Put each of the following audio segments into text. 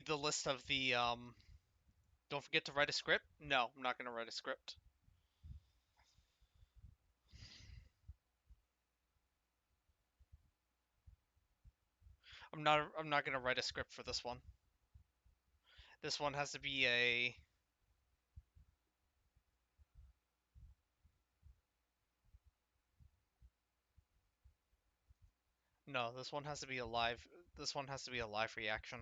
the list of the Don't forget to write a script? No, I'm not gonna write a script. I'm not gonna write a script for this one. This one has to be a No, this one has to be a live this one has to be a live reaction.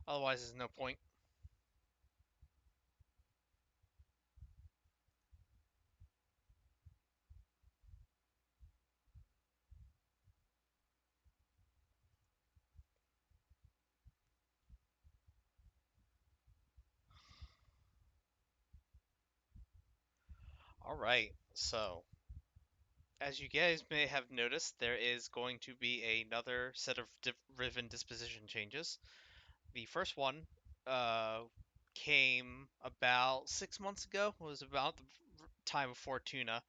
Otherwise there's no point. Alright, so as you guys may have noticed, there is going to be another set of Riven disposition changes. The first one uh, came about 6 months ago, was about the time of Fortuna,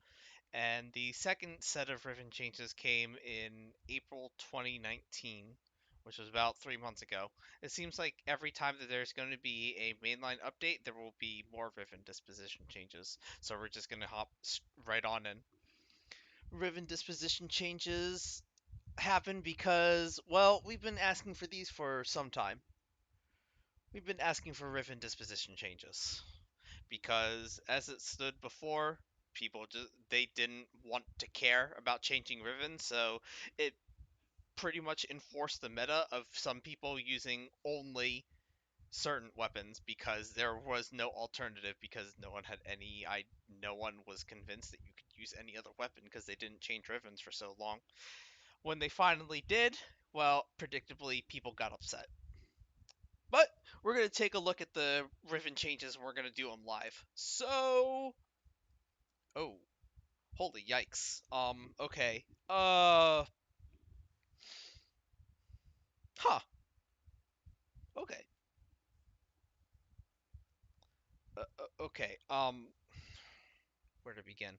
and the second set of Riven changes came in April 2019, which was about 3 months ago. It seems like every time that there's going to be a mainline update, there will be more Riven disposition changes. So we're just going to hop right on in. Riven disposition changes happen because, well, we've been asking for these for some time. We've been asking for Riven disposition changes because, as it stood before, people just they didn't want to care about changing Riven, so it pretty much enforced the meta of some people using only certain weapons because there was no alternative because no one was convinced that you could use any other weapon because they didn't change Rivens for so long. When they finally did, well, predictably, people got upset. But we're going to take a look at the Riven changes and we're going to do them live. So, oh, holy yikes. Okay. Huh. Okay. Okay. Where to begin?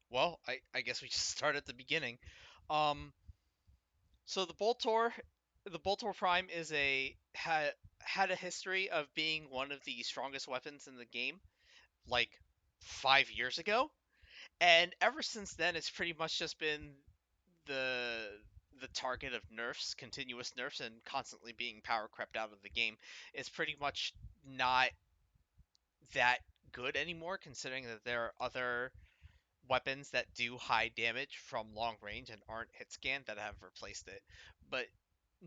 Well, I guess we just start at the beginning. Um, so the Boltor Prime had a history of being one of the strongest weapons in the game, like 5 years ago, and ever since then, it's pretty much just been the the target of nerfs, continuous nerfs, and constantly being power crept out of the game. It's pretty much not that good anymore, considering that there are other weapons that do high damage from long range and aren't hit scan that have replaced it. But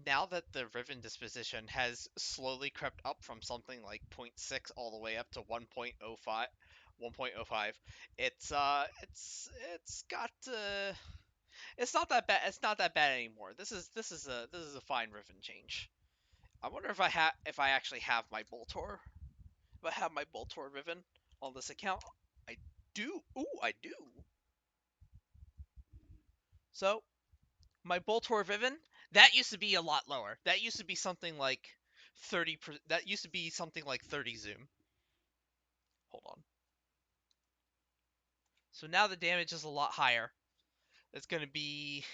now that the Riven disposition has slowly crept up from something like zero point 0.6 all the way up to 1.05, 1.05, it's got it's not that bad. It's not that bad anymore. This is a fine Riven change. I wonder if I actually have my Boltor. If I have my Boltor Riven on this account, I do. Ooh, I do. So my Boltor Riven, that used to be a lot lower. That used to be something like 30. That used to be something like 30 zoom. Hold on. So now the damage is a lot higher. It's gonna be.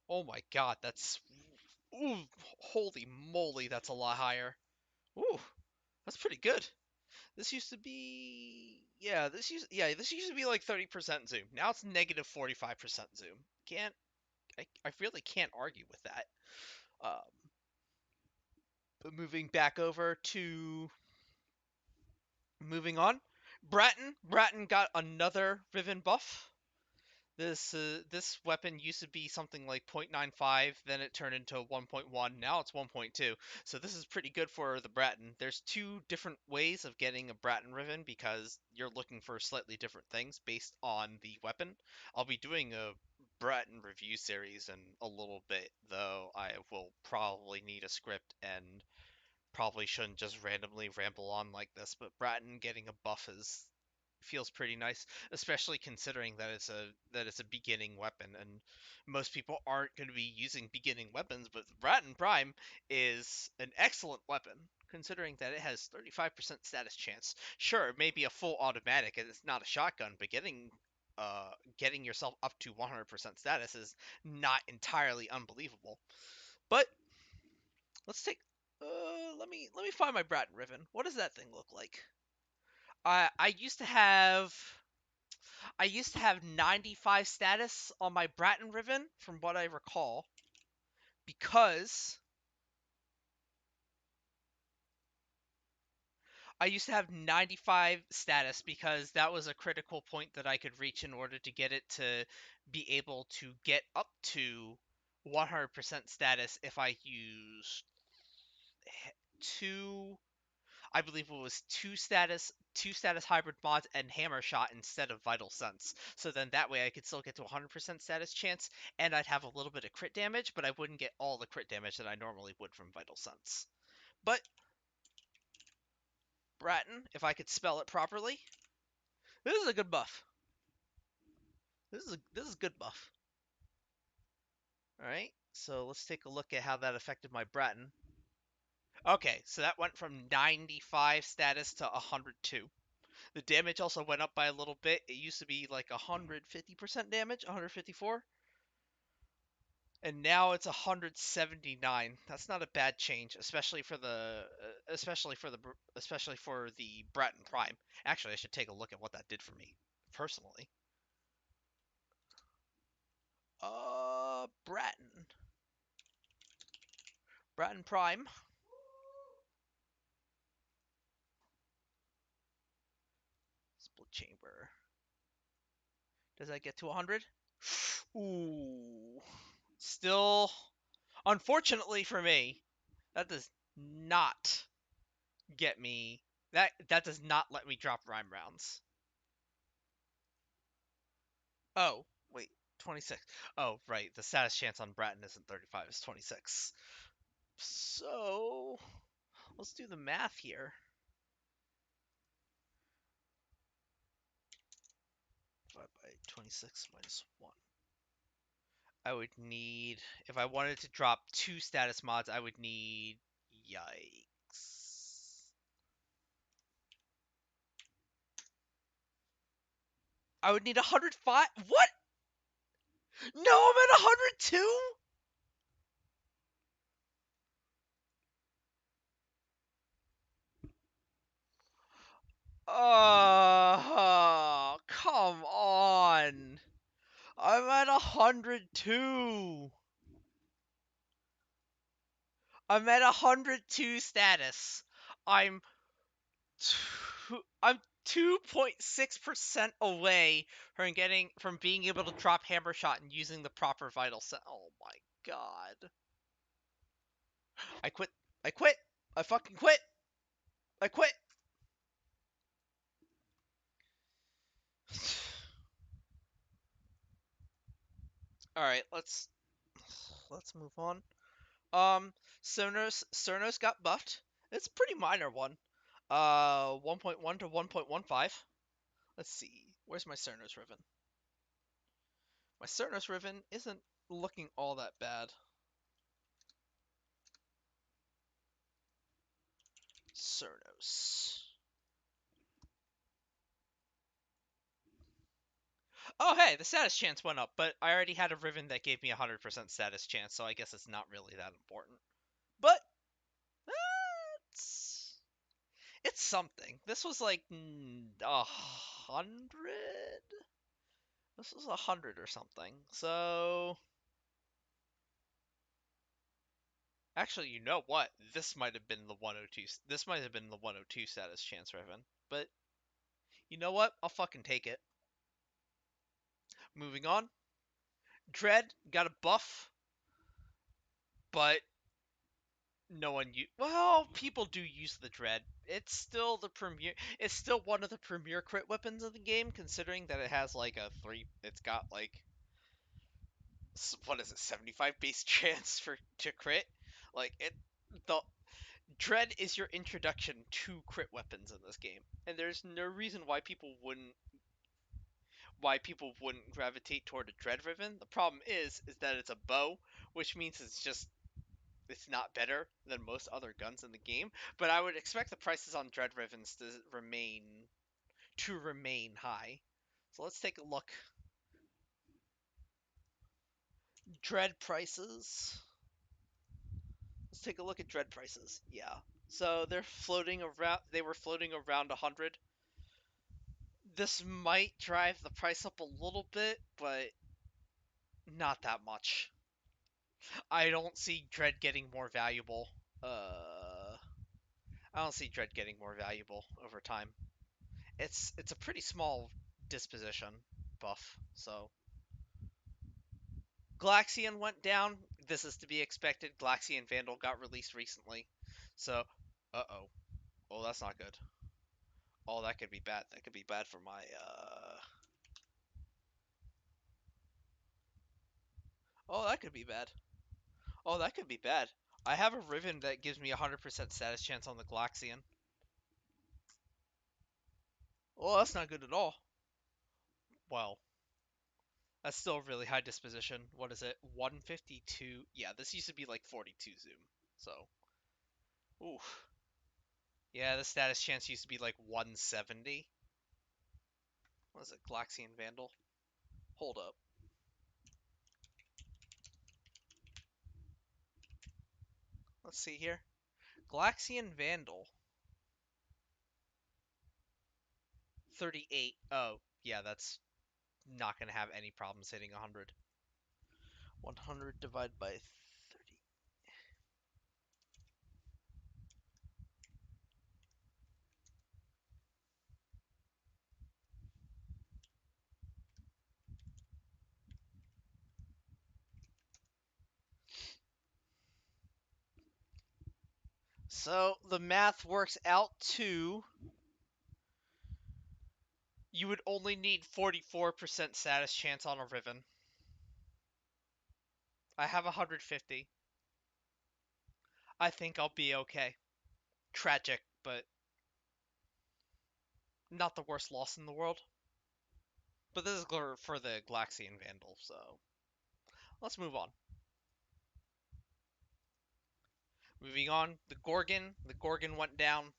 Oh my god, that's. Ooh, holy moly, that's a lot higher. Ooh, that's pretty good. This used to be. This used to be like 30% zoom. Now it's negative 45% zoom. I really can't argue with that. Um, but moving on, Braton got another Riven buff. This weapon used to be something like 0.95, then it turned into 1.1. Now it's 1.2. So this is pretty good for the Braton. There's two different ways of getting a Braton Riven because you're looking for slightly different things based on the weapon. I'll be doing a Braton review series in a little bit, though I will probably need a script and probably shouldn't just randomly ramble on like this, but Braton getting a buff is feels pretty nice, especially considering that it's a beginning weapon, and most people aren't going to be using beginning weapons. But Braton Prime is an excellent weapon, considering that it has 35% status chance. Sure, it may be a full automatic and it's not a shotgun, but getting getting yourself up to 100% status is not entirely unbelievable. But let's take. Let me find my Braton Riven. What does that thing look like? I used to have 95 status on my Braton Riven, from what I recall, because I used to have 95 status because that was a critical point that I could reach in order to get it to be able to get up to 100% status if I used two, I believe it was two status hybrid mods and hammer shot instead of vital sense. So then that way I could still get to 100% status chance, and I'd have a little bit of crit damage, but I wouldn't get all the crit damage that I normally would from vital sense. But Braton, if I could spell it properly, this is a good buff. This is a good buff. All right, so let's take a look at how that affected my Braton. Okay, so that went from 95 status to 102. The damage also went up by a little bit. It used to be like 150% damage, 154, and now it's 179. That's not a bad change, especially for the Braton Prime. Actually, I should take a look at what that did for me personally. Braton. Braton Prime. Split chamber. Does that get to 100? Ooh. Still, unfortunately for me, that does not get me. That does not let me drop rhyme rounds. Oh, wait, 26. Oh, right. The status chance on Braton isn't 35, it's 26. So, let's do the math here. Divided by 26 minus 1. I would need, if I wanted to drop 2 status mods, I would need, yikes. I would need 105. What? No, I'm at 102? Oh, come on. I'm at 102. I'm at 102 status. I'm 2.6% away from being able to drop hammer shot and using the proper vital set. Oh my god. I quit. I quit. I fucking quit. I quit. All right, let's move on. Cernos got buffed. It's a pretty minor one. 1.1 to 1.15. Let's see. Where's my Cernos Riven? My Cernos Riven isn't looking all that bad. Cernos. Oh, hey, the status chance went up, but I already had a Riven that gave me 100% status chance, so I guess it's not really that important. But, it's, it's something. This was like 100? This was 100 or something. So, actually, you know what? This might have been the 102. This might have been the 102 status chance Riven. But, you know what? I'll fucking take it. Moving on. Dread got a buff, but no one well, people do use the Dread. It's still the premier. It's still one of the premier crit weapons of the game, considering that it has like a 3. It's got like, what is it, 75 base chance to crit. Like it, the Dread is your introduction to crit weapons in this game, and there's no reason why people wouldn't gravitate toward a Dread Riven. The problem is that it's a bow, which means it's not better than most other guns in the game, but I would expect the prices on Dread Rivens to remain high. So let's take a look. Dread prices. Let's take a look at dread prices. Yeah. So they're floating around. They were floating around 100. This might drive the price up a little bit, but not that much. I don't see dread getting more valuable. I don't see dread getting more valuable over time. It's a pretty small disposition buff, so Galaxian went down. This is to be expected. Galaxian Vandal got released recently. So, uh-oh. Oh, that's not good. Oh, that could be bad. That could be bad for my, Oh, that could be bad. Oh, that could be bad. I have a Riven that gives me 100% status chance on the Galaxian. Oh, that's not good at all. Well, that's still a really high disposition. What is it? 152? Yeah, this used to be like 42 zoom. So, oof. Yeah, the status chance used to be like 170. What is it? Galaxian Vandal? Hold up. Let's see here. Galaxian Vandal. 38. Oh, yeah, that's not going to have any problems hitting 100. 100 divided by 30. So the math works out to you would only need 44% status chance on a Riven. I have 150. I think I'll be okay. Tragic, but not the worst loss in the world. But this is for the Galaxian Vandal, so let's move on. Moving on, the Gorgon. The Gorgon went down.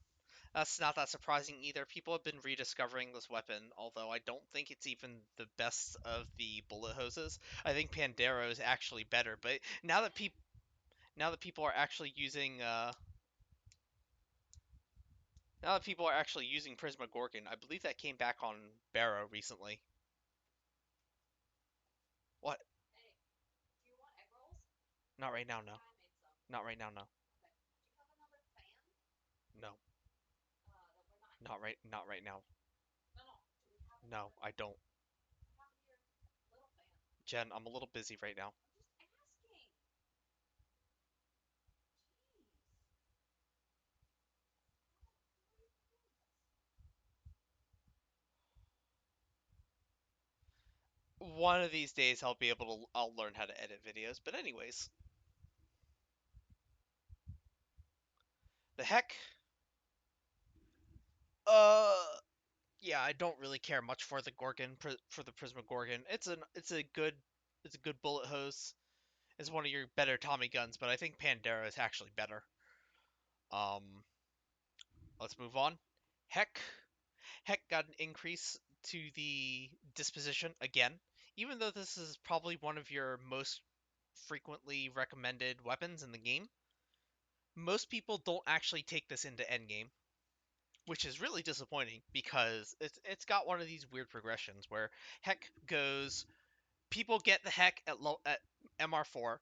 That's not that surprising either. People have been rediscovering this weapon, although I don't think it's even the best of the bullet hoses. I think Pandero is actually better, but now that people are actually using now that people are actually using Prisma Gorgon, I believe that came back on Barrow recently. What? Not right now, no. Not right now, no. No. Not right now. No, I don't. Jen, I'm a little busy right now. One of these days I'll learn how to edit videos. But anyways, the heck? Uh yeah, I don't really care much for the Gorgon for the Prisma Gorgon. It's a good bullet hose. It's one of your better Tommy guns, but I think Pandera is actually better. Um let's move on. Heck. Heck got an increase to the disposition again. Even though this is probably one of your most frequently recommended weapons in the game, most people don't actually take this into endgame, which is really disappointing because it's got one of these weird progressions where Heck goes, people get the Heck at MR4,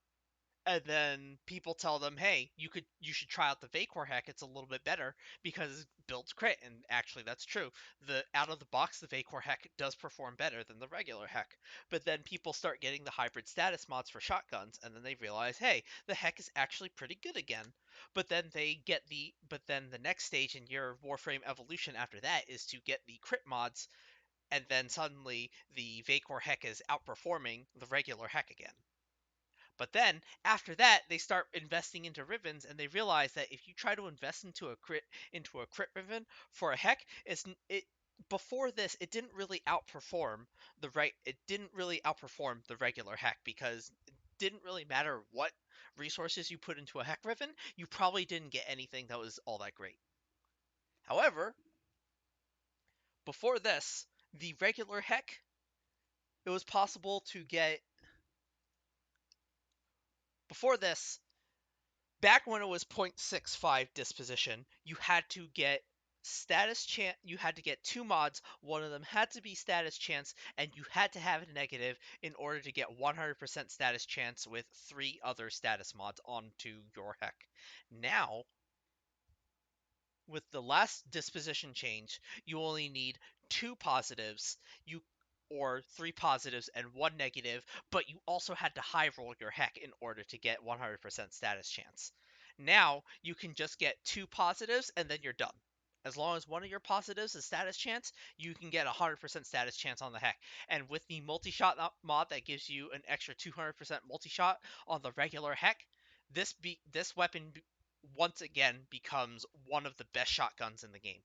and then people tell them, "Hey, you should try out the Vacor Heck. It's a little bit better because it builds crit." And actually, that's true. The out of the box, the Vacor Heck does perform better than the regular Heck. But then people start getting the hybrid status mods for shotguns, and then they realize, "Hey, the Heck is actually pretty good again." But then the next stage in your Warframe evolution after that is to get the crit mods, and then suddenly the Vacor Heck is outperforming the regular Heck again. But then after that, they start investing into Rivens, and they realize that if you try to invest into a crit Riven for a Heck, it before this it didn't really outperform the regular Heck because it didn't really matter what resources you put into a Heck Riven, you probably didn't get anything that was all that great. However, before this, the regular Heck it was possible to get, before this, back when it was 0.65 disposition, you had to get status chance. You had to get 2 mods. One of them had to be status chance, and you had to have a negative in order to get 100% status chance with 3 other status mods onto your heck. Now, with the last disposition change, you only need 2 positives. Or 3 positives and 1 negative, but you also had to high roll your heck in order to get 100% status chance. Now you can just get 2 positives and then you're done. As long as one of your positives is status chance, you can get 100% status chance on the heck. And with the multi-shot mod that gives you an extra 200% multi-shot on the regular heck, this weapon once again becomes one of the best shotguns in the game.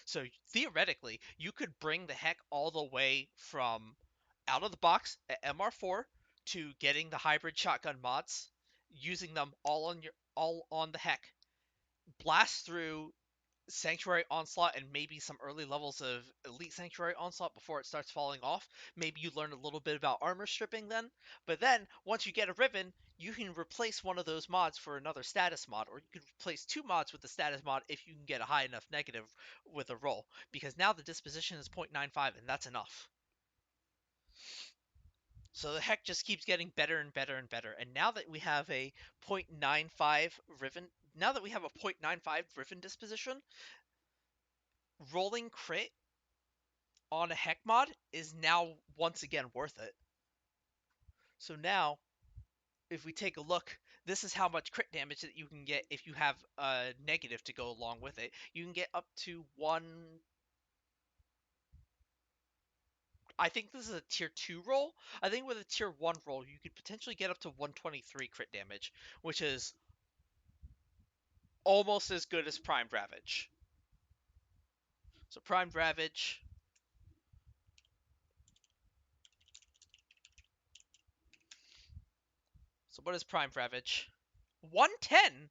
So theoretically, you could bring the heck all the way from out of the box at MR4 to getting the hybrid shotgun mods, using them all on the heck, blast through Sanctuary Onslaught and maybe some early levels of Elite Sanctuary Onslaught before it starts falling off. Maybe you learn a little bit about armor stripping then. But then, once you get a Riven, you can replace one of those mods for another status mod, or you can replace 2 mods with the status mod if you can get a high enough negative with a roll. Because now the disposition is 0.95, and that's enough. So the heck just keeps getting better and better and better. And now that we have a 0.95 Riven, now that we have a 0.95 Riven disposition, rolling crit on a heck mod is now once again worth it. So now, if we take a look, this is how much crit damage that you can get if you have a negative to go along with it. You can get up to I think this is a tier 2 roll. I think with a tier 1 roll, you could potentially get up to 123 crit damage, which is almost as good as Primed Ravage. So Primed Ravage. So what is Primed Ravage? 110.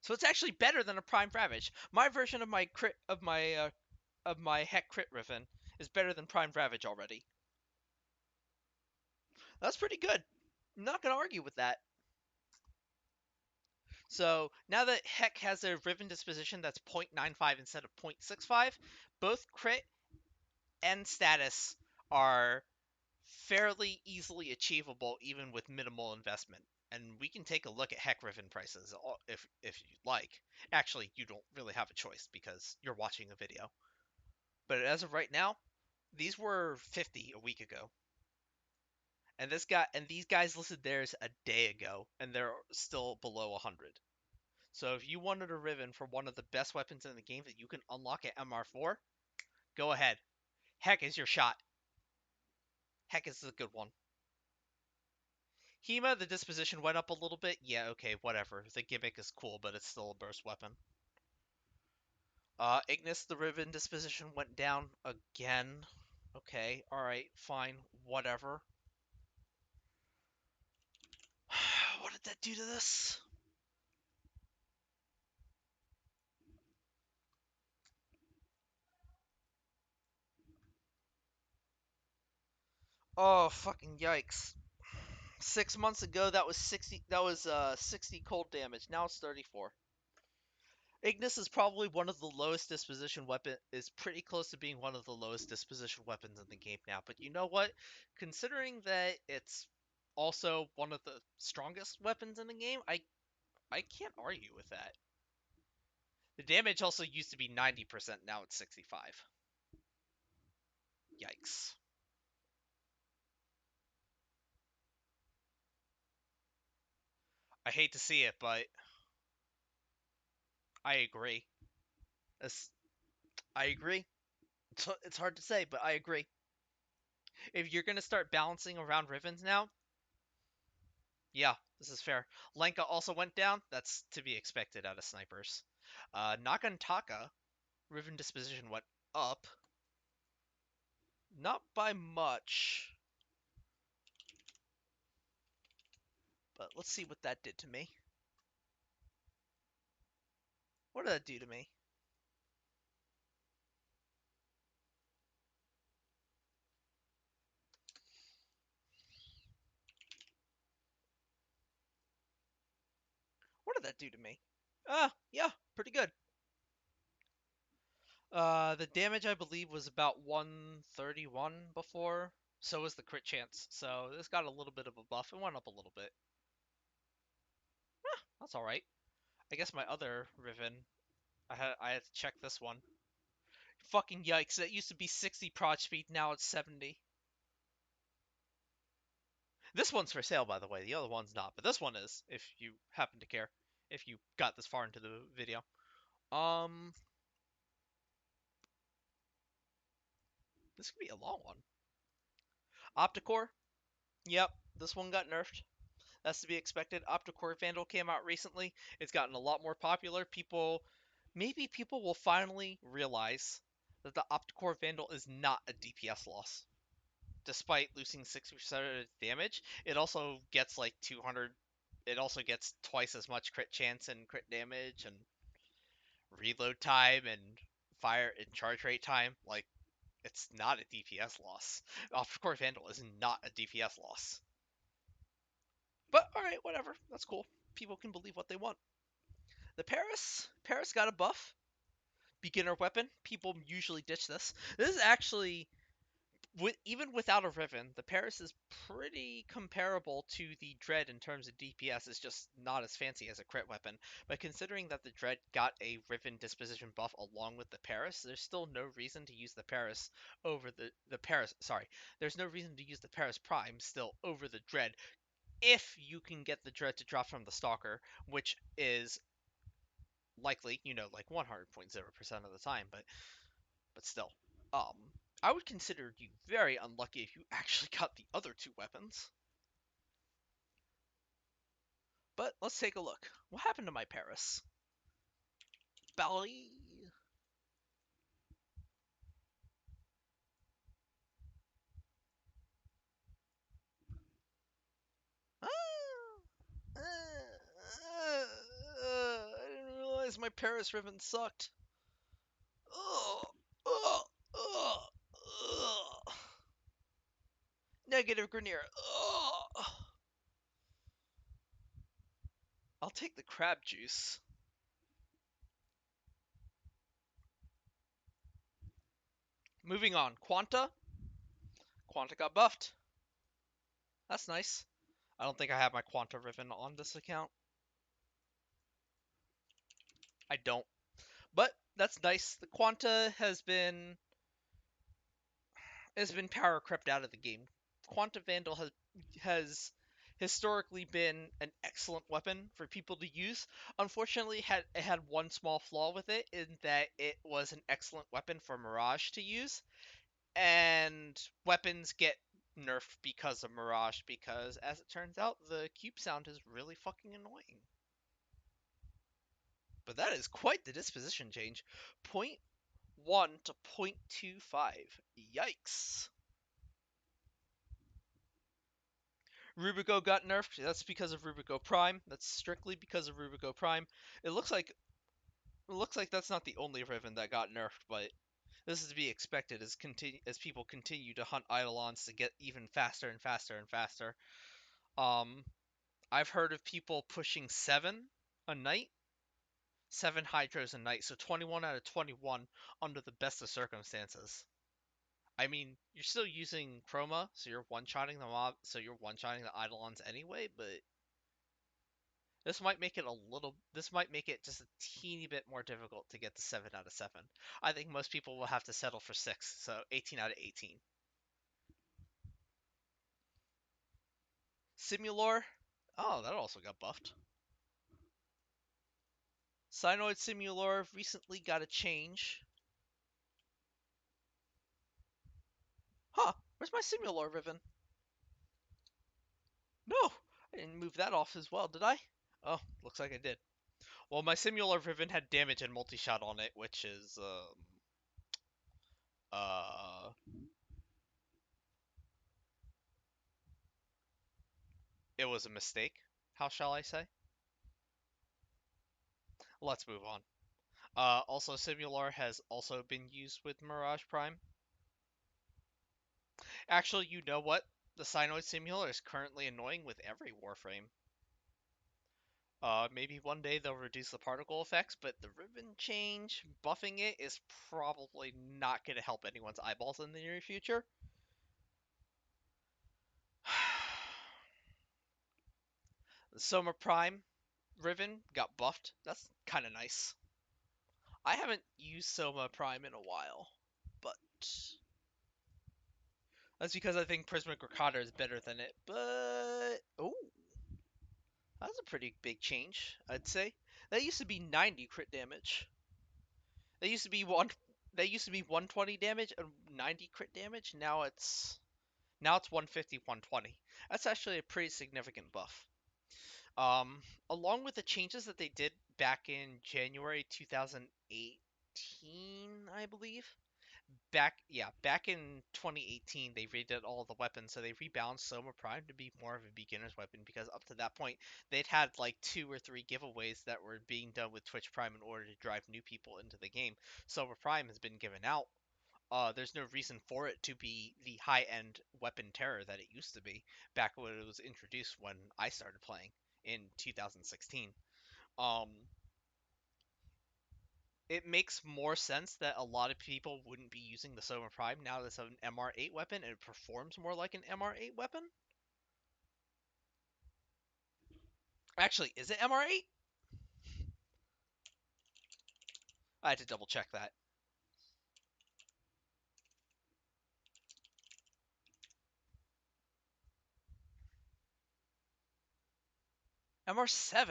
So it's actually better than a Primed Ravage. My version of my heck crit Riven is better than Primed Ravage already. That's pretty good. I'm not gonna argue with that. So now that heck has a Riven disposition that's 0.95 instead of 0.65, both crit and status are fairly easily achievable even with minimal investment. And we can take a look at heck Riven prices if you'd like. Actually, you don't really have a choice because you're watching a video. But as of right now, these were 50 a week ago. And these guys listed theirs a day ago, and they're still below 100. So if you wanted a Riven for one of the best weapons in the game that you can unlock at MR4, go ahead. Heck is your shot. Heck is a good one. Hema, the disposition went up a little bit. Yeah, okay, whatever. The gimmick is cool, but it's still a burst weapon. Ignis, the Riven disposition went down again. Okay, alright, fine, whatever. What did that do to this? Oh, fucking yikes. 6 months ago, that was 60. That was 60 cold damage. Now it's 34. Ignis is probably one of the lowest disposition weapon. Is pretty close to being one of the lowest disposition weapons in the game now. But you know what? Considering that it's also one of the strongest weapons in the game, I can't argue with that. The damage also used to be 90%. Now it's 65. Yikes. I hate to see it, but I agree. I agree. It's hard to say, but I agree. If you're gonna start balancing around Rivens now, yeah, this is fair. Lenka also went down. That's to be expected out of snipers. Nagantaka, Riven disposition went up. Not by much. But let's see what that did to me. What did that do to me? did that do to me? Yeah, pretty good. The damage I believe was about 131 before. So was the crit chance. So this got a little bit of a buff. It went up a little bit. That's all right. I guess my other Riven, I had to check this one. Fucking yikes! That used to be 60 prod speed. Now it's 70. This one's for sale, by the way. The other one's not, but this one is. If you happen to care, if you got this far into the video. Um, this could be a long one. Opticore. Yep, this one got nerfed. That's to be expected. Opticore Vandal came out recently. It's gotten a lot more popular. Maybe people will finally realize that the Opticore Vandal is not a DPS loss. Despite losing 60% of its damage, it also gets like 200. It also gets twice as much crit chance and crit damage and reload time and fire and charge rate time. Like, it's not a DPS loss. Opticore Vandal is not a DPS loss. But alright, whatever. That's cool. People can believe what they want. The Paris got a buff. Beginner weapon. People usually ditch this. This is actually, even without a Riven, the Paris is pretty comparable to the Dread in terms of DPS. It's just not as fancy as a crit weapon. But considering that the Dread got a Riven disposition buff along with the Paris, there's still no reason to use the Paris over the Paris. Sorry, there's no reason to use the Paris Prime still over the Dread if you can get the Dread to drop from the Stalker, which is likely, like 100.0% of the time, but still. Um, I would consider you very unlucky if you actually got the other two weapons. But let's take a look. What happened to my Paris? Bally. Ah, I didn't realize my Paris Riven sucked. Ugh, ugh, ugh, ugh. Negative Grenier. Ugh. I'll take the crab juice. Moving on. Quanta. Quanta got buffed. That's nice. I don't think I have my Quanta Riven on this account. I don't. But that's nice. The Quanta has been power crept out of the game. Quanta Vandal has historically been an excellent weapon for people to use. Unfortunately, it had one small flaw with it in that it was an excellent weapon for Mirage to use, and weapons get nerfed because of Mirage, because as it turns out, the cube sound is really fucking annoying. But that is quite the disposition change. 0.1 to 0.25. Yikes. Rubico got nerfed. That's because of Rubico Prime. That's strictly because of Rubico Prime. It looks like that's not the only Riven that got nerfed, but this is to be expected as people continue to hunt Eidolons to get even faster and faster and faster. Um, I've heard of people pushing 7 a night, 7 Hydros a night, so 21 out of 21 under the best of circumstances. I mean, you're still using Chroma, so you're one-shotting the mob, so you're one-shotting the Eidolons anyway, but this might make it just a teeny bit more difficult to get to 7 out of 7. I think most people will have to settle for 6, so 18 out of 18. Simulor, oh, that also got buffed. Cyanoid Simulor recently got a change. Huh, where's my Simulor Riven? No, I didn't move that off as well, did I? Oh, looks like I did. Well, my Simulor Riven had damage and multi-shot on it, which is, uh, it was a mistake. How shall I say? Let's move on. Also, Simulor has also been used with Mirage Prime. Actually, you know what? The Cyanoid Simulor is currently annoying with every Warframe. Maybe one day they'll reduce the particle effects, but the ribbon change, buffing it, is probably not going to help anyone's eyeballs in the near future. The Soma Prime Riven got buffed. That's kind of nice. I haven't used Soma Prime in a while, but that's because I think Prismatic Ricotta is better than it. But oh, that's a pretty big change, I'd say. That used to be 90 crit damage. That used to be one. That used to be 120 damage and 90 crit damage. Now it's 150, 120. That's actually a pretty significant buff. Um, Along with the changes that they did back in January 2018, I believe. Back in 2018, they redid all the weapons, so they rebalanced Soma Prime to be more of a beginner's weapon because up to that point, they'd had like 2 or 3 giveaways that were being done with Twitch Prime in order to drive new people into the game. Soma Prime has been given out. There's no reason for it to be the high-end weapon terror that it used to be back when it was introduced when I started playing in 2016. Um, it makes more sense that a lot of people wouldn't be using the Soma Prime now that it's an MR8 weapon and it performs more like an MR8 weapon. Actually, is it MR8? I had to double check that. MR7.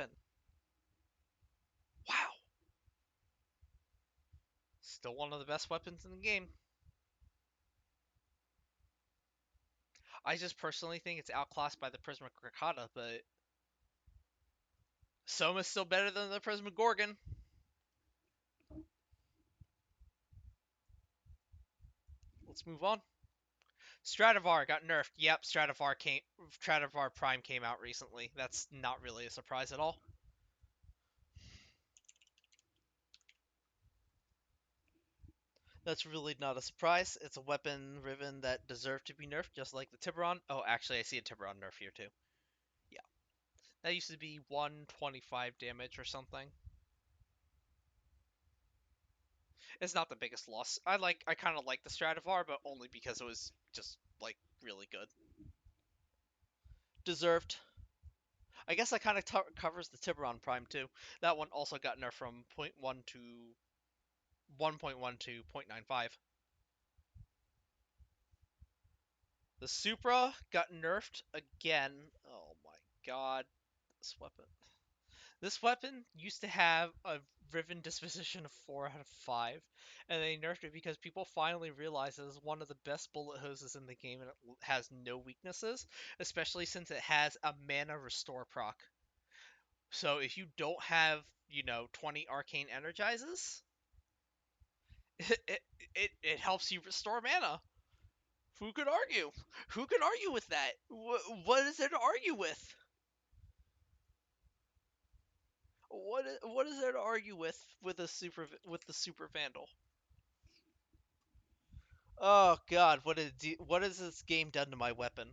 Wow. Still one of the best weapons in the game. I just personally think it's outclassed by the Prismatic Ricotta, but Soma's still better than the Prismatic Gorgon. Let's move on. Stradivar got nerfed. Yep, Stradivar Prime came out recently. That's not really a surprise at all. That's really not a surprise. It's a weapon Riven that deserved to be nerfed, just like the Tiburon. Oh, actually, I see a Tiburon nerf here too. Yeah, that used to be 125 damage or something. It's not the biggest loss. I kind of like the Stradivar, but only because it was just like really good. Deserved. I guess that kind of covers the Tiburon Prime too. That one also got nerfed from 0.1 to 1.1 to 0.95. The Supra got nerfed again. Oh my god, this weapon. This weapon used to have a Riven disposition of 4 out of 5, and they nerfed it because people finally realized it is one of the best bullet hoses in the game and it has no weaknesses, especially since it has a mana restore proc. So if you don't have, 20 arcane energizes, it, it helps you restore mana. Who could argue? Who could argue with that? What is there to argue with? What is there to argue with the super vandal? Oh god, what has this game done to my weapon?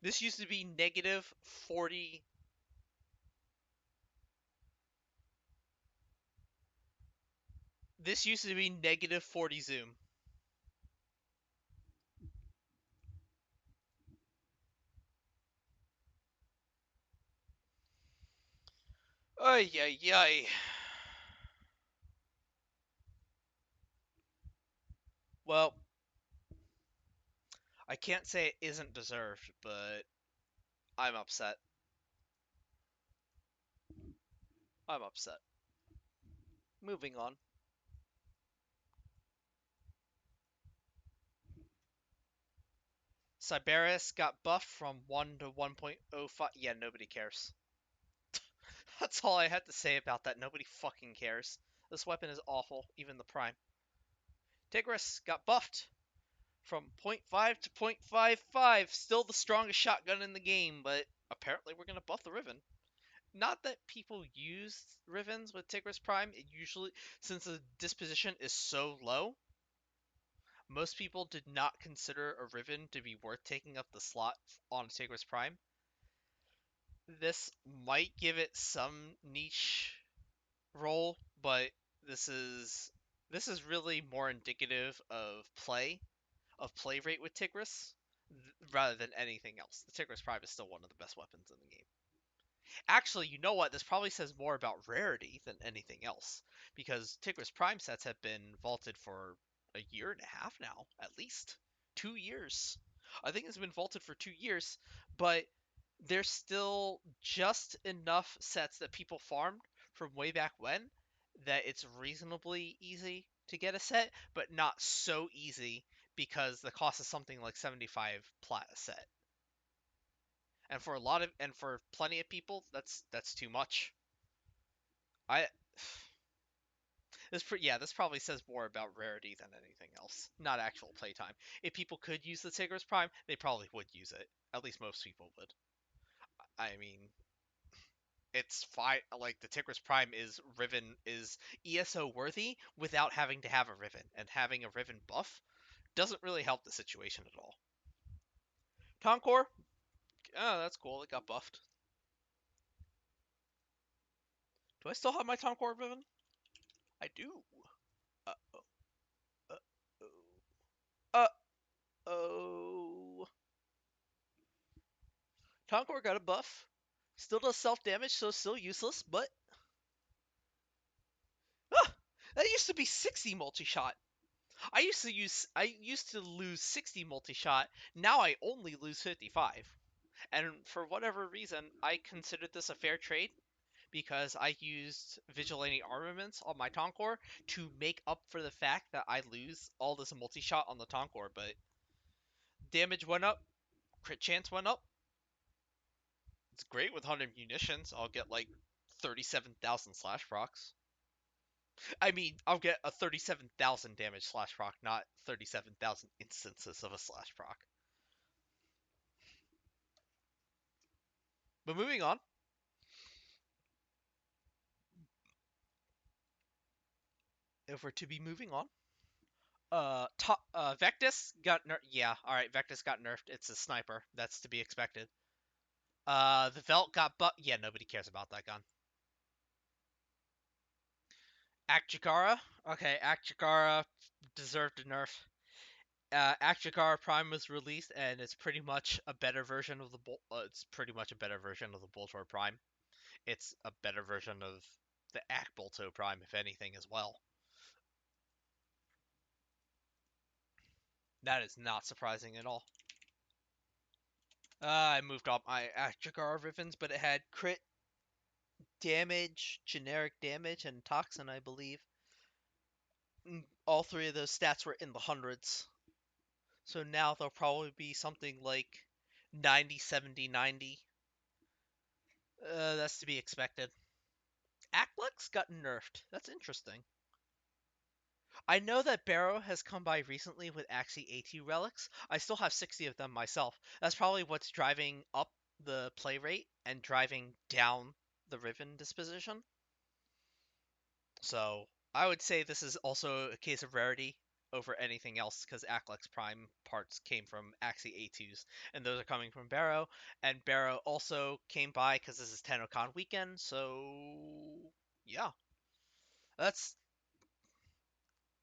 This used to be negative 40. This used to be negative 40 zoom. Ay ay ay. Well, I can't say it isn't deserved, but I'm upset. I'm upset. Moving on. Cyberus got buffed from 1 to 1.05. Yeah, nobody cares. That's all I had to say about that. Nobody fucking cares. This weapon is awful, even the Prime. Tigris got buffed from .5 to .55. Still the strongest shotgun in the game, but apparently we're going to buff the Riven. Not that people use Rivens with Tigris Prime. It usually, since the disposition is so low, most people did not consider a Riven to be worth taking up the slot on Tigris Prime. This might give it some niche role, but this is this is really more indicative of play rate with Tigris rather than anything else. The Tigris Prime is still one of the best weapons in the game. Actually, you know what? This probably says more about rarity than anything else, because Tigris Prime sets have been vaulted for a year and a half now, at least 2 years. I think it's been vaulted for 2 years, but there's still just enough sets that people farmed from way back when that it's reasonably easy to get a set, but not so easy because the cost is something like 75 plat a set. And for plenty of people, that's too much. I this probably says more about rarity than anything else, not actual playtime. If people could use the Tigris Prime, they probably would use it. At least most people would. I mean, it's fine. Like the Tigris Prime is ESO worthy without having to have a Riven, and having a Riven buff doesn't really help the situation at all. Tonkor, oh, that's cool. It got buffed. Do I still have my Tonkor Riven? I do. Uh oh. Uh oh. Uh oh. Tonkor got a buff. Still does self damage, so still useless, but ah, that used to be 60 multi-shot. I used to lose 60 multi-shot. Now I only lose 55. And for whatever reason, I considered this a fair trade because I used vigilante armaments on my Tonkor to make up for the fact that I lose all this multi-shot on the Tonkor, but damage went up, crit chance went up. It's great with 100 munitions. I'll get like 37,000 slash procs. I mean, I'll get a 37,000 damage slash proc, not 37,000 instances of a slash proc. But moving on. If we're to be moving on, Vectis got yeah, all right, Vectis got nerfed. It's a sniper. That's to be expected. The Velt got yeah, nobody cares about that gun. Akjagara, okay, Akjagara deserved a nerf. Akjagara Prime was released, and it's pretty much a better version of it's pretty much a better version of the Boltor Prime. It's a better version of the Bolto Prime, if anything, as well. That is not surprising at all. I moved up my Akjagara Rivens, but it had crit damage, generic damage, and toxin, I believe. All three of those stats were in the hundreds. So now they'll probably be something like 90, 70, 90. That's to be expected. Aklex got nerfed. That's interesting. I know that Barrow has come by recently with Axie AT relics. I still have 60 of them myself. That's probably what's driving up the play rate and driving down the Riven disposition. So I would say this is also a case of rarity over anything else because Aklex Prime parts came from Axie A2s, and those are coming from Barrow. And Barrow also came by because this is TennoCon weekend, so yeah. That's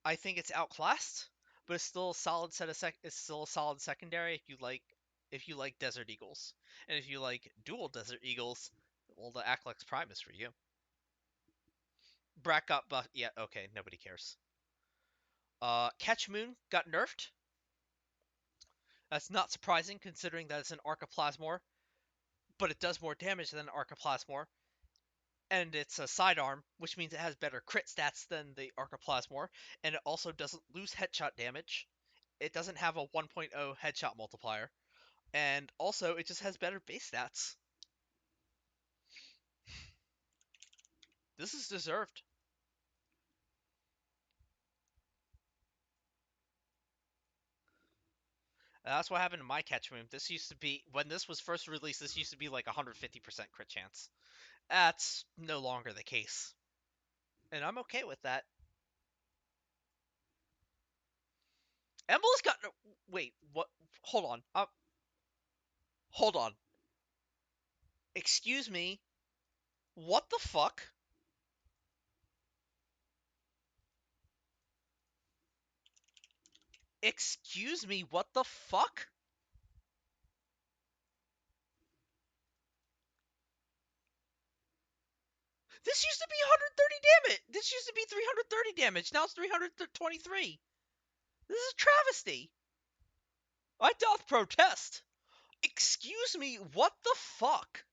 I think it's outclassed, but it's still a solid set of it's still a solid secondary if you like Desert Eagles. And if you like dual Desert Eagles, well the Aklex Prime is for you. Brat got buff yeah, okay, nobody cares. Catch Moon got nerfed. That's not surprising considering that it's an Arcaplasmor, but it does more damage than an Arcaplasmor, and it's a sidearm, which means it has better crit stats than the Arcaplasmor, and it also doesn't lose headshot damage. It doesn't have a 1.0 headshot multiplier, and also it just has better base stats. This is deserved. That's what happened to my catch room. This used to be, when this was first released, this used to be like 150% crit chance. That's no longer the case. And I'm okay with that. Emble's got no. Wait, what? Hold on. Hold on. Excuse me, what the fuck? Excuse me, what the fuck? This used to be 130 damage. This used to be 330 damage. Now it's 323. This is a travesty. I doth protest. Excuse me, what the fuck?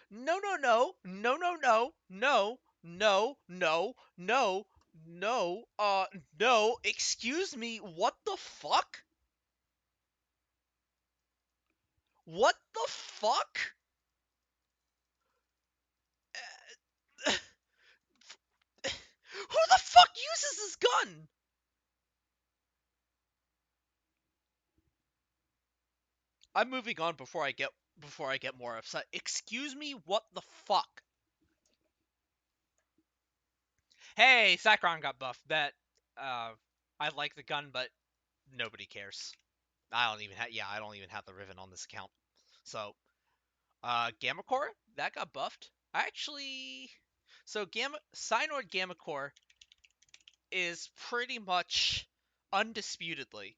No, no, no, no, no, no, no, no, no, no, no, no. Excuse me, what the fuck? What the fuck? Who the fuck uses this gun? I'm moving on before I get more upset. Excuse me, what the fuck? Hey, Cycron got buffed. I like the gun, but nobody cares. I don't even have the Riven on this account. So, Gamma Core, that got buffed. I actually, so Synod Gamma Core is pretty much undisputedly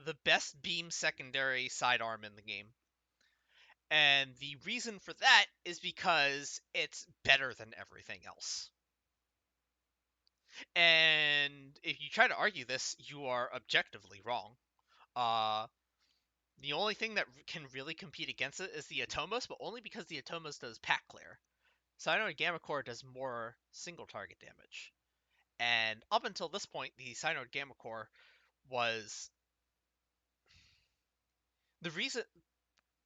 the best beam secondary sidearm in the game. And the reason for that is because it's better than everything else. And if you try to argue this, you are objectively wrong. Uh, the only thing that can really compete against it is the Atomos, but only because the Atomos does pack clear. Cyno Gamma Core does more single target damage. And up until this point, the Cyno Gamma Core was the reason.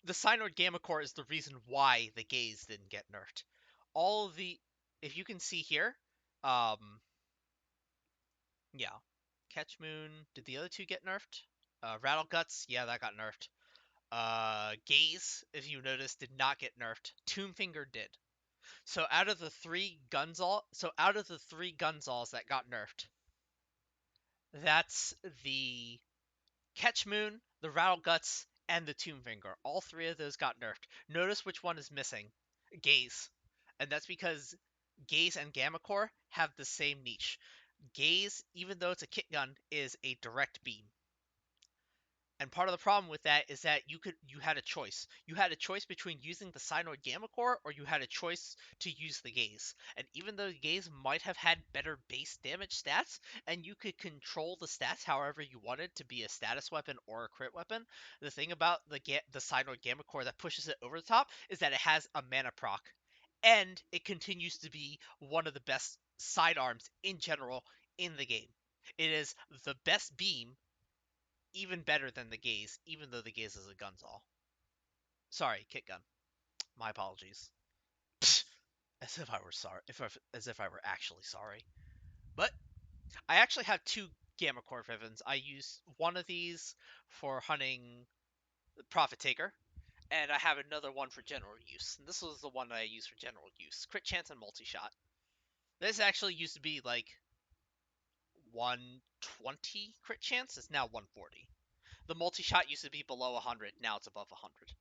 The Cyno Gamma Core is the reason why the Gaze didn't get nerfed. All of the, if you can see here, um, yeah, Catch Moon. Did the other two get nerfed? Rattle Guts, yeah, that got nerfed. Gaze, if you notice, did not get nerfed. Tomb Finger did. So out of the three Gunzals that got nerfed, that's the Catch Moon, the Rattle Guts, and the Tomb Finger. All three of those got nerfed. Notice which one is missing. Gaze. And that's because Gaze and Gamma Core have the same niche. Gaze, even though it's a kit gun, is a direct beam. And part of the problem with that is that you had a choice. You had a choice between using the Synoid Gamma Core or you had a choice to use the Gaze. And even though the Gaze might have had better base damage stats, and you could control the stats however you wanted to be a status weapon or a crit weapon, the thing about the Synoid Gamma Core that pushes it over the top is that it has a mana proc. And it continues to be one of the best sidearms in general in the game. It is the best beam even better than the Gaze, even though the Gaze is a Gunzal. Sorry, Kit Gun. My apologies. As if I were sorry. As if I were actually sorry. But I actually have two Gamma Core Rivens. I use one of these for hunting Prophet Taker, and I have another one for general use. And this was the one that I use for general use. Crit chance and multi-shot. This actually used to be like 120 crit chance. It's now 140. The multi-shot used to be below 100. Now it's above 100.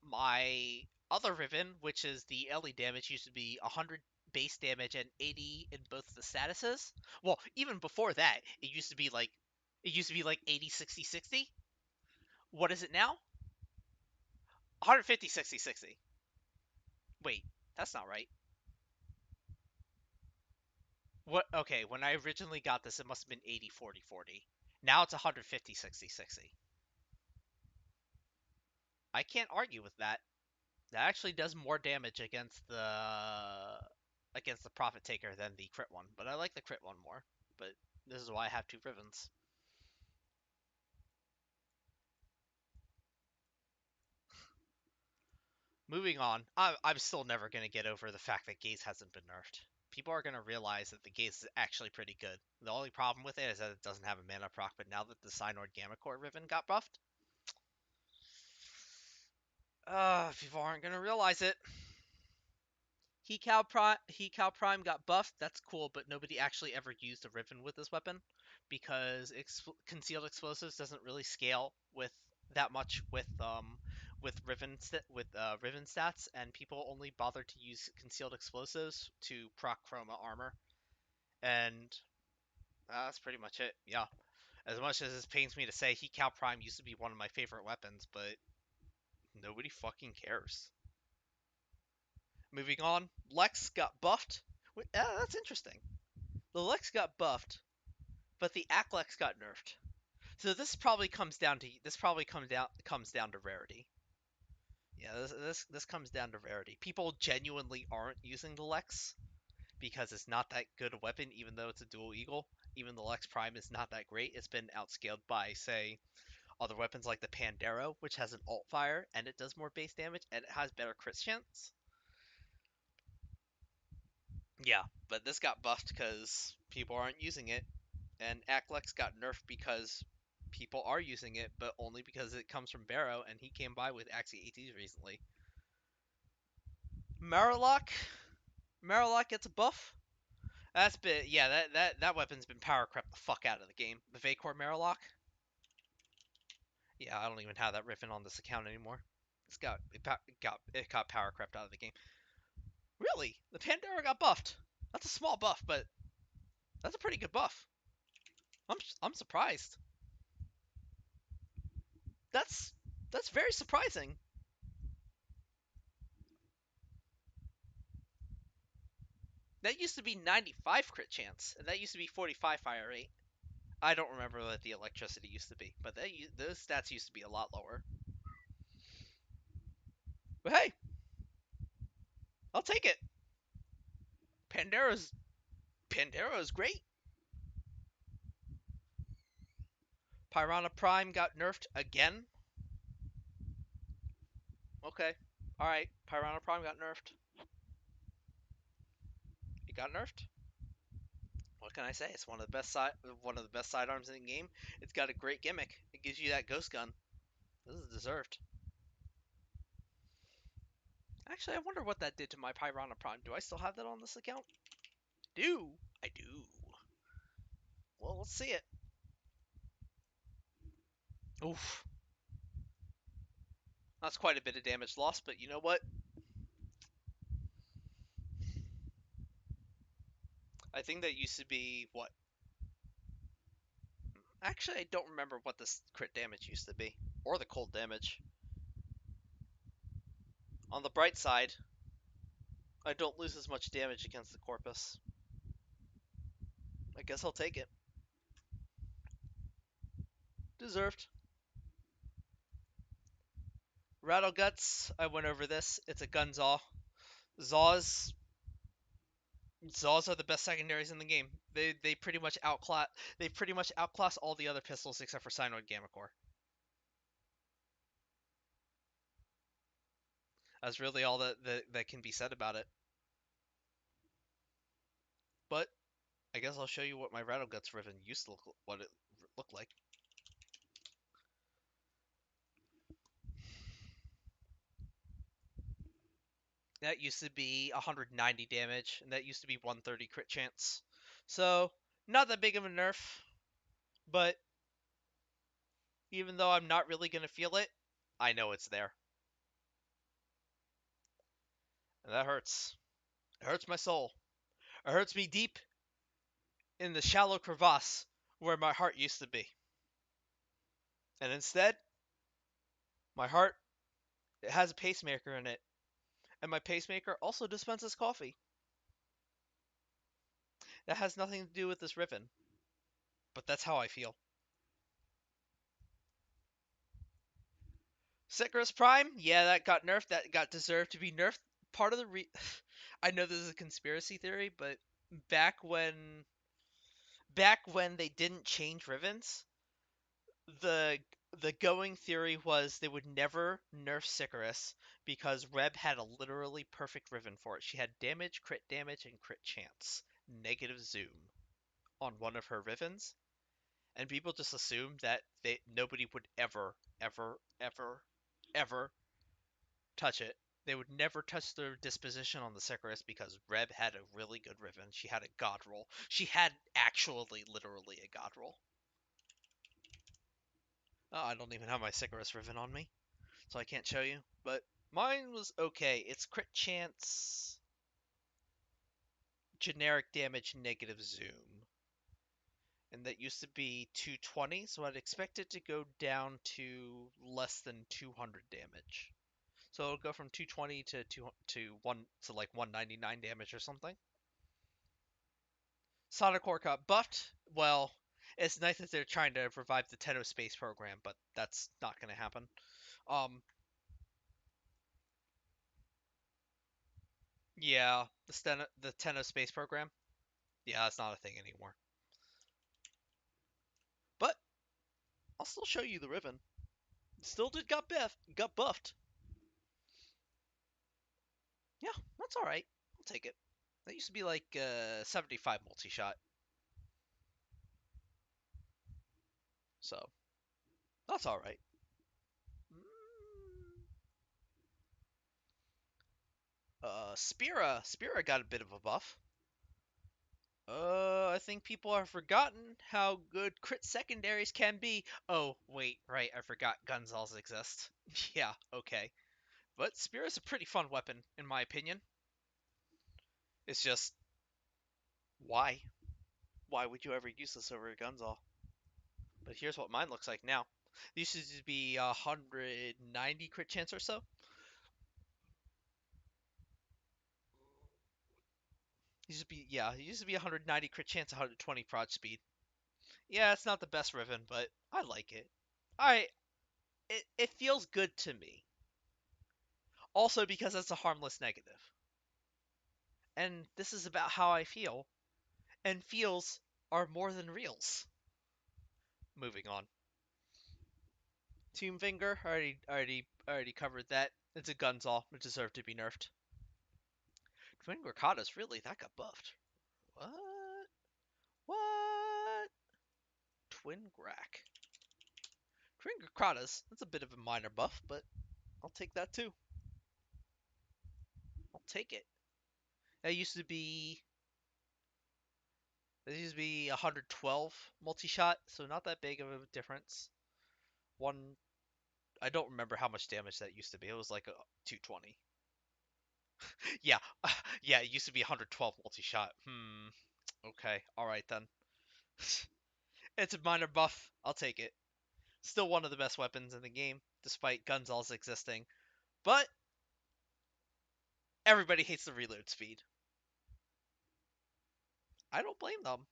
My other Riven, which is the Ellie damage, used to be 100 base damage and 80 in both the statuses. Well, even before that, it used to be like 80, 60, 60. What is it now? 150, 60, 60. Wait, that's not right. What? Okay, when I originally got this, it must have been 80, 40, 40. Now it's 150, 60, 60. I can't argue with that. That actually does more damage against the Prophet Taker than the crit one, but I like the crit one more. But this is why I have two Rivens. Moving on, I'm still never going to get over the fact that Gaze hasn't been nerfed. People are going to realize that the Gaze is actually pretty good. The only problem with it is that it doesn't have a mana proc, but now that the Synord Gamma Core Riven got buffed, people aren't going to realize it. He Cal Prime got buffed, that's cool, but nobody actually ever used a Riven with this weapon. because concealed explosives doesn't really scale with that much with Riven stats, and people only bother to use concealed explosives to proc chroma armor, and that's pretty much it. Yeah, as much as it pains me to say, Cal Prime used to be one of my favorite weapons, but nobody fucking cares. Moving on, Lex got buffed. That's interesting. The Lex got buffed, but the Aklex got nerfed. So this probably comes down to rarity. Yeah, this comes down to rarity. People genuinely aren't using the Lex because it's not that good a weapon, even though it's a dual eagle. Even the Lex Prime is not that great. It's been outscaled by, say, other weapons like the Pandero, which has an alt fire and it does more base damage and it has better crit chance. Yeah, but this got buffed because people aren't using it, and Aklex got nerfed because people are using it, but only because it comes from Barrow, and he came by with Axie ATs recently. Marowak, Marowak gets a buff. That's been that weapon's been power crept the fuck out of the game. The Vacor Marowak. Yeah, I don't even have that Riven on this account anymore. It got power crept out of the game. Really, the Pandora got buffed. That's a small buff, but that's a pretty good buff. I'm surprised. That's that's very surprising. That used to be 95 crit chance, and that used to be 45 fire rate. I don't remember what the electricity used to be, but those stats used to be a lot lower. But hey, I'll take it. Pandero's Pandero's great. Piranha Prime got nerfed again. Okay, all right. Piranha Prime got nerfed. It got nerfed. What can I say? It's one of the best sidearms in the game. It's got a great gimmick. It gives you that ghost gun. This is deserved. Actually, I wonder what that did to my Piranha Prime. Do I still have that on this account? I do. Well, let's see it. Oof. That's quite a bit of damage lost, but you know what? I think that used to be what? Actually, I don't remember what this crit damage used to be, or the cold damage. On the bright side, I don't lose as much damage against the Corpus. I guess I'll take it. Deserved. Rattle Guts, I went over this. It's a Gunzaw. Zaws Zaws are the best secondaries in the game. They pretty much outclass all the other pistols except for Cyanoid Gamma Core. That's really all that can be said about it. But I guess I'll show you what my Rattle Guts Riven used to what it looked like. That used to be 190 damage, and that used to be 130 crit chance. So not that big of a nerf, but even though I'm not really gonna feel it, I know it's there. And that hurts. It hurts my soul. It hurts me deep in the shallow crevasse where my heart used to be. And instead, my heart, it has a pacemaker in it. And my pacemaker also dispenses coffee. That has nothing to do with this Riven. But that's how I feel. Sycaris Prime, yeah, that got nerfed. That got deserved to be nerfed. Part of the I know this is a conspiracy theory, but back when back when they didn't change Rivens, the the going theory was they would never nerf Sycaris because Reb had a literally perfect Riven for it. She had damage, and crit chance. Negative zoom on one of her Rivens, and people just assumed that nobody would ever, ever, ever, ever touch it. They would never touch their disposition on the Sicarus because Reb had a really good Riven. She had a god roll. She had actually, literally a god roll. Oh, I don't even have my Sicarus Riven on me, so I can't show you. But mine was okay. It's crit chance, generic damage, negative zoom. And that used to be 220, so I'd expect it to go down to less than 200 damage. So it'll go from 220 to like 199 damage or something. Sonic Core got buffed. Well, it's nice that they're trying to revive the Tenno Space program, but that's not going to happen. Um, yeah, the Tenno Space program. Yeah, that's not a thing anymore. But I'll still show you the Riven. Still got buffed. Yeah, that's all right. I'll take it. That used to be like 75 multi-shot. So, that's all right. Spira got a bit of a buff. I think people have forgotten how good crit secondaries can be. Oh, wait, right, I forgot Gunzals exist. Yeah, okay. But Spira's a pretty fun weapon, in my opinion. It's just, why? Why would you ever use this over a Gunzal? But here's what mine looks like now. This used to be 190 crit chance or so. It used to be 190 crit chance, 120 prod speed. Yeah, it's not the best Riven, but I like it. It feels good to me. Also because it's a harmless negative. And this is about how I feel. And feels are more than reals. Moving on. Tomb Finger, already covered that. It's a Gunzal, it deserved to be nerfed. Twin Grakadas, really? That got buffed. What? What? Twin Grak. Twin Grakadas, that's a bit of a minor buff, but I'll take that too. I'll take it. That used to be 112 multi-shot, so not that big of a difference. One, I don't remember how much damage that used to be. It was like a 220. Yeah, yeah, it used to be 112 multi-shot. Okay, all right then. It's a minor buff. I'll take it. Still one of the best weapons in the game, despite Gunzals existing. But everybody hates the reload speed. I don't blame them.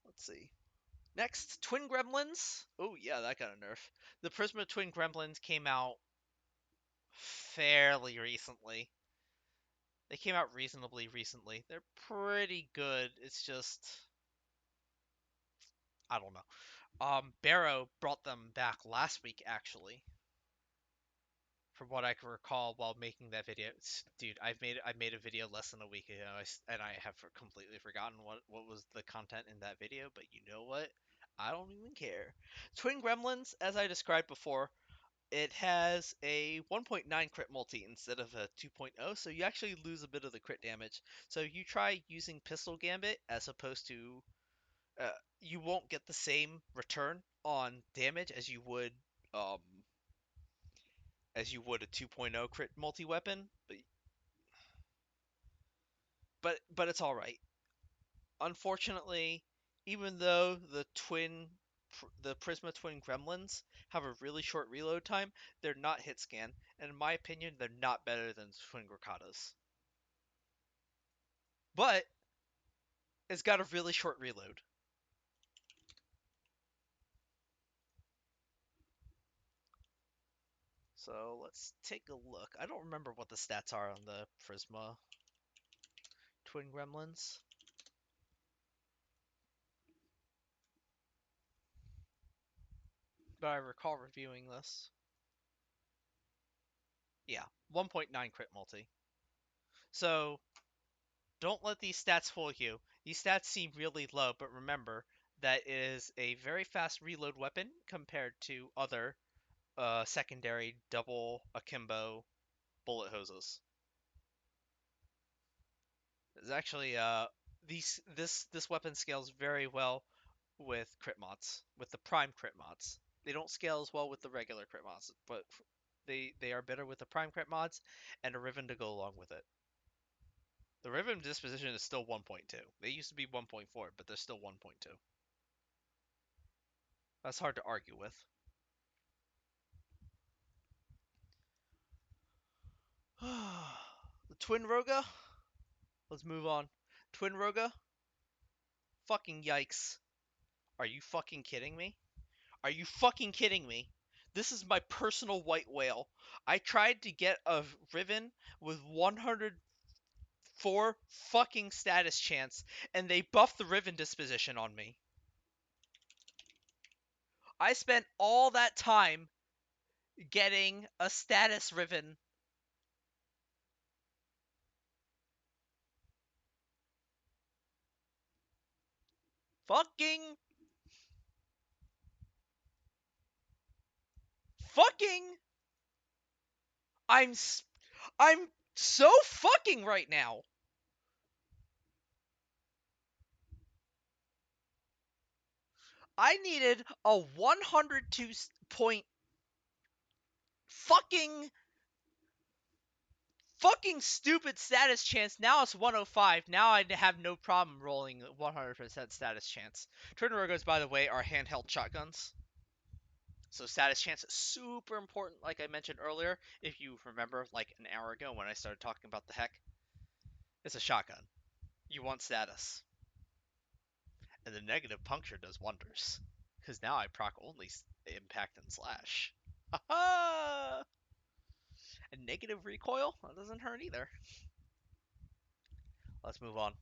Let's see. Next, Twin Gremlins. Oh yeah, that got a nerf. The Prisma Twin Gremlins came out fairly recently. They came out reasonably recently. They're pretty good. It's just I don't know. Barrow brought them back last week actually, from what I can recall while making that video. Dude, I made a video less than a week ago, and I have completely forgotten what was the content in that video. But you know what? I don't even care. Twin Gremlins, as I described before, it has a 1.9 crit multi instead of a 2.0, so you actually lose a bit of the crit damage. So you try using Pistol Gambit as opposed to, you won't get the same return on damage um, as you would a 2.0 crit multi weapon, but it's all right. Unfortunately, even though the Prisma Twin Gremlins have a really short reload time, they're not hit scan, and in my opinion, they're not better than Twin Grakadas. But it's got a really short reload. So let's take a look. I don't remember what the stats are on the Prisma Twin Gremlins. But I recall reviewing this. Yeah, 1.9 crit multi. So don't let these stats fool you. These stats seem really low, but remember that is a very fast reload weapon compared to other secondary double akimbo bullet hoses. It's actually this weapon scales very well with crit mods, with the prime crit mods. They don't scale as well with the regular crit mods, but they are better with the prime crit mods and a Riven to go along with it. The Riven disposition is still 1.2. They used to be 1.4, but they're still 1.2. That's hard to argue with. The Twin Roga? Let's move on. Twin Roga? Fucking yikes. Are you fucking kidding me? Are you fucking kidding me? This is my personal white whale. I tried to get a Riven with 104 fucking status chance, and they buffed the Riven disposition on me. I spent all that time getting a status Riven. Fucking fucking I'm I'm so fucking right now. I needed a 102 point fucking stupid status chance. Now it's 105. Now I have no problem rolling 100% status chance. Tornadoes, by the way, are handheld shotguns. So status chance is super important, like I mentioned earlier. If you remember, like an hour ago when I started talking about the heck, it's a shotgun. You want status. And the negative puncture does wonders. Because now I proc only impact and slash. Ha And negative recoil? That doesn't hurt either. Let's move on.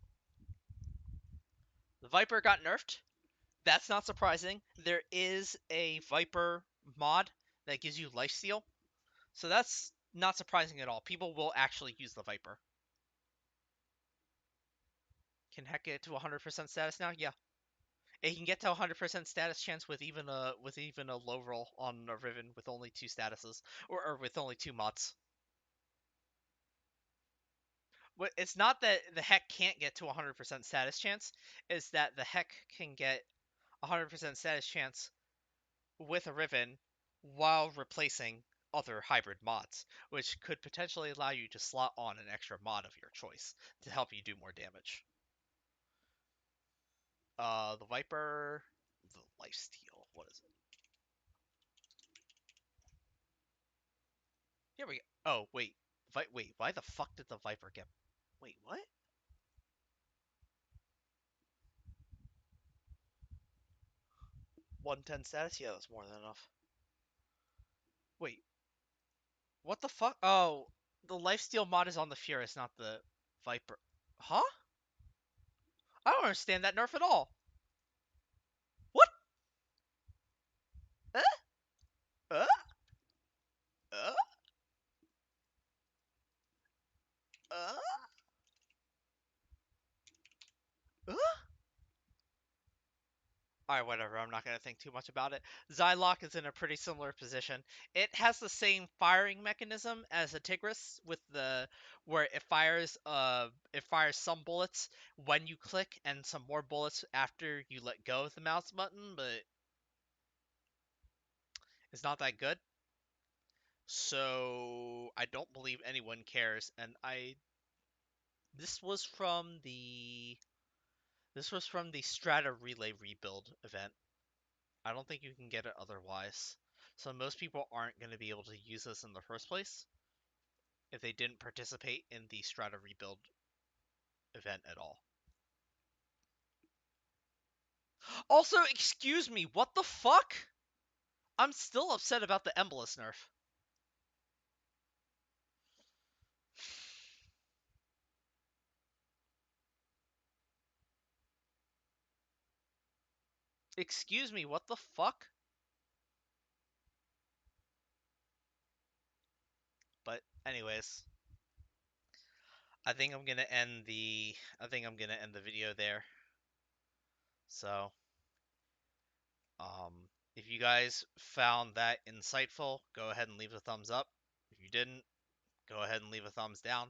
The Viper got nerfed. That's not surprising. There is a Viper mod that gives you lifesteal. So that's not surprising at all. People will actually use the Viper. Can Heck get to 100% status now? Yeah. It can get to 100% status chance with even a low roll on a Riven with only 2 statuses. Or with only 2 mods. It's not that the Heck can't get to 100% status chance. It's that the Heck can get 100% status chance with a Riven while replacing other hybrid mods, which could potentially allow you to slot on an extra mod of your choice to help you do more damage. The Viper, the lifesteal, what is it? Here we go. Oh, wait. Wait, why the fuck did the Viper get... Wait, what? 110 status? Yeah, that's more than enough. Wait, what the fuck? Oh, the lifesteal mod is on the Furious, not the Viper. Huh? I don't understand that nerf at all. What? Uh? Uh? Uh? Uh? Uh? Alright, whatever. I'm not going to think too much about it. Zylock is in a pretty similar position. It has the same firing mechanism as a Tigris, with the where it fires some bullets when you click and some more bullets after you let go of the mouse button, but it's not that good. So I don't believe anyone cares. And this was from the Strata Relay rebuild event. I don't think you can get it otherwise. So most people aren't going to be able to use this in the first place if they didn't participate in the Strata Rebuild event at all. Also, excuse me, what the fuck? I'm still upset about the Embolus nerf. Excuse me, what the fuck? But anyways, I think I'm gonna end the video there. So, if you guys found that insightful, go ahead and leave a thumbs up. If you didn't, go ahead and leave a thumbs down.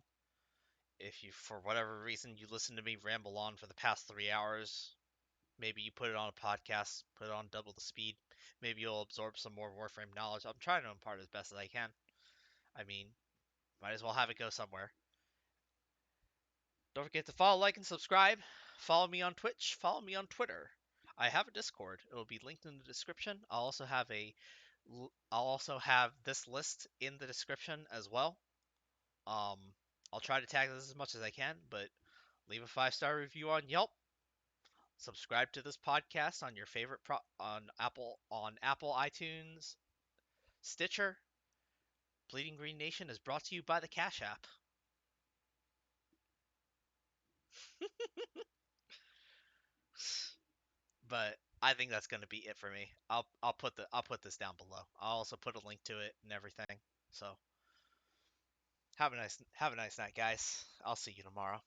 If you, for whatever reason, you listen to me ramble on for the past 3 hours, maybe you put it on a podcast, put it on double the speed. Maybe you'll absorb some more Warframe knowledge. I'm trying to impart as best as I can. I mean, might as well have it go somewhere. Don't forget to follow, like, and subscribe. Follow me on Twitch. Follow me on Twitter. I have a Discord. It will be linked in the description. I'll also have this list in the description as well. I'll try to tag this as much as I can, but leave a 5-star review on Yelp. Subscribe to this podcast on your favorite on Apple iTunes, Stitcher. Bleeding Green Nation is brought to you by the Cash App. But I think that's going to be it for me. I'll put this down below. I'll also put a link to it and everything. So have a nice night, guys. I'll see you tomorrow.